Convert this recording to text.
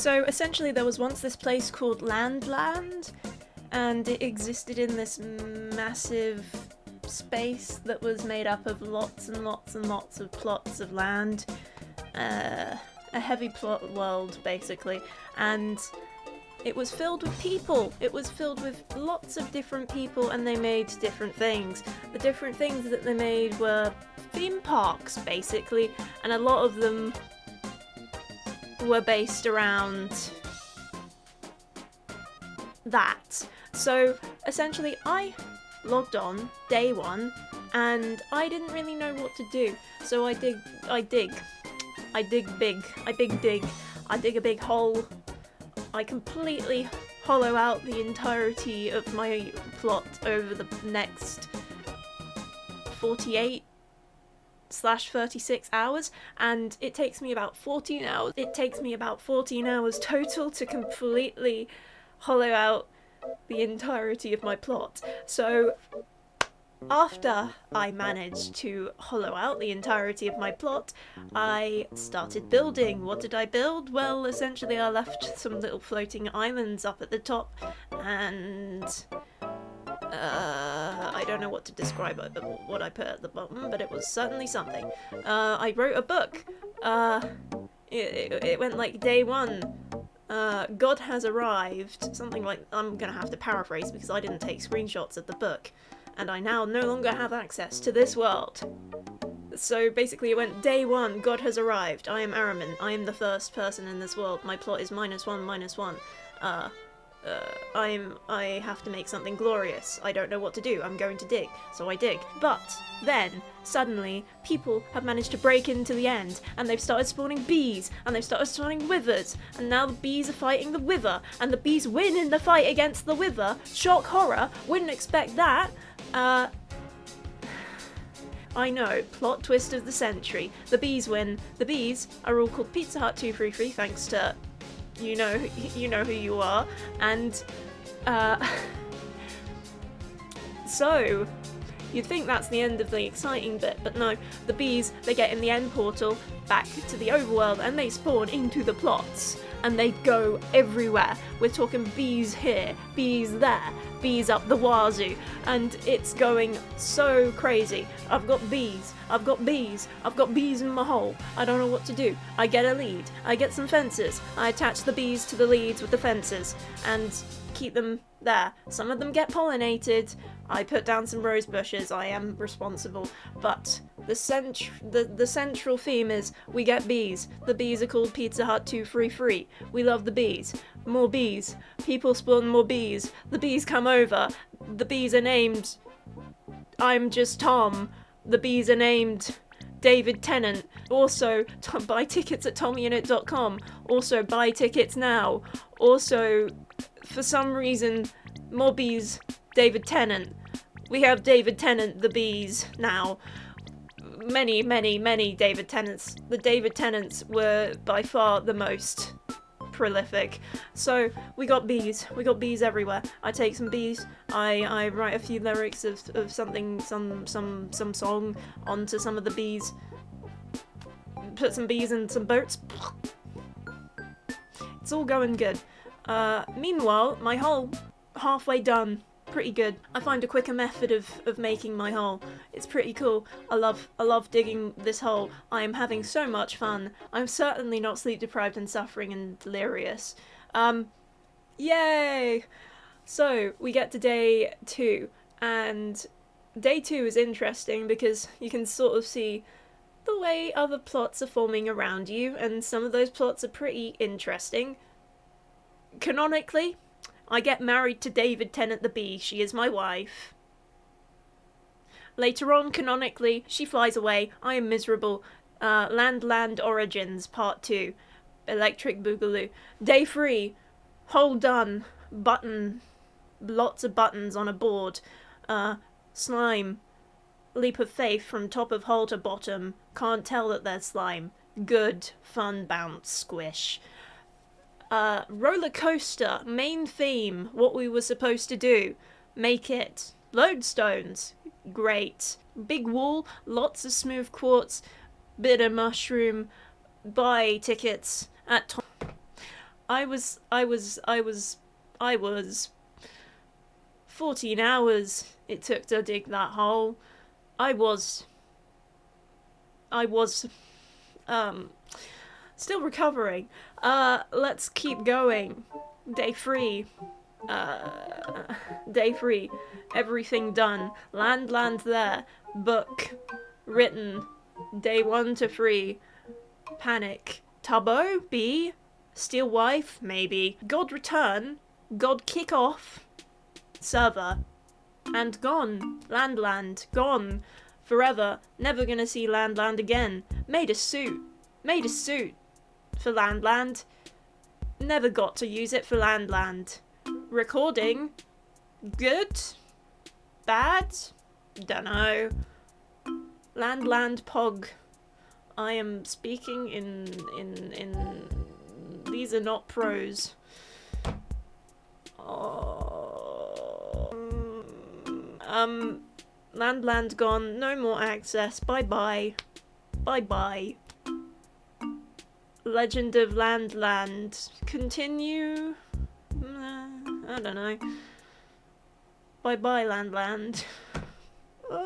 So essentially there was once this place called Land, and it existed in this massive space that was made up of lots and lots and lots of plots of land. A heavy plot world, basically. And it was filled with people. It was filled with lots of different people, and they made different things. The different things that they made were theme parks, basically, and a lot of them were based around that. So essentially I logged on day one and I didn't really know what to do. So I dig big. I dig a big hole. I completely hollow out the entirety of my plot over the next 48/36 hours, and it takes me about 14 hours. It takes me about 14 hours total to completely hollow out the entirety of my plot. So after I managed to hollow out the entirety of my plot, I started building. What did I build? Well, essentially I left some little floating islands up at the top, and I don't know what to describe what I put at the bottom, but it was certainly something. I wrote a book. It went like day one. God has arrived. Something like, I'm gonna have to paraphrase because I didn't take screenshots of the book, and I now no longer have access to this world. So basically it went day one, God has arrived. I am Aramint. I am the first person in this world. My plot is -1/-1. I have to make something glorious. I don't know what to do. I'm going to dig. So I dig. But then, suddenly, people have managed to break into the end, and they've started spawning bees, and they've started spawning withers, and now the bees are fighting the wither, and the bees win in the fight against the wither. Shock horror. Wouldn't expect that. I know, plot twist of the century. The bees win. The bees are all called Pizza Hut 233 thanks to you know who you are, and so you'd think that's the end of the exciting bit, but no, the bees, they get in the end portal back to the overworld and they spawn into the plots, and they go everywhere. We're talking bees here, bees there, bees up the wazoo, and it's going so crazy. I've got bees in my hole. I don't know what to do. I get a lead, I get some fences, I attach the bees to the leads with the fences, and keep them there. Some of them get pollinated. I put down some rose bushes. I am responsible, but the central theme is we get bees. The bees are called Pizza Hut 233. We love the bees. More bees. People spawn more bees. The bees come over. The bees are named I'm Just Tom. The bees are named David Tennant. Also, buy tickets at tommyinit.com. Also, buy tickets now. Also, for some reason, more bees, David Tennant. We have David Tennant, the bees, now. Many David Tennants. The David Tennants were by far the most prolific. So, we got bees everywhere. I take some bees, I write a few lyrics of something, some song onto some of the bees. Put some bees in some boats. It's all going good. Meanwhile, my hole, halfway done. Pretty good. I find a quicker method of making my hole. It's pretty cool. I love digging this hole. I am having so much fun. I'm certainly not sleep deprived and suffering and delirious. Yay! So, we get to day 2, and day 2 is interesting because you can sort of see the way other plots are forming around you, and some of those plots are pretty interesting. Canonically, I get married to David Tennant the bee. She is my wife. Later on, canonically, she flies away. I am miserable. Land Origins Part 2. Electric Boogaloo. Day 3. Hole done. Button. Lots of buttons on a board. Slime. Leap of faith from top of hole to bottom. Can't tell that there's slime. Good. Fun bounce squish. Roller coaster, main theme, what we were supposed to do. Make it. Lodestones. Great. Big wall, lots of smooth quartz, bit of mushroom, buy tickets at I was 14 hours it took to dig that hole. I was still recovering. Let's keep going. Day 3. Day 3. Everything done. Land there. Book. Written. Day 1 to 3. Panic. Tubbo? B. Steel wife? Maybe. God return. God kick off. Server. And gone. Land. Gone. Forever. Never gonna see Land again. Made a suit for Land. Never got to use it for Land. Recording. Good? Bad? Dunno. Land Pog. I am speaking in these are not prose. Land gone, no more access, bye. Legend of Land. Continue? I don't know. Bye, Land.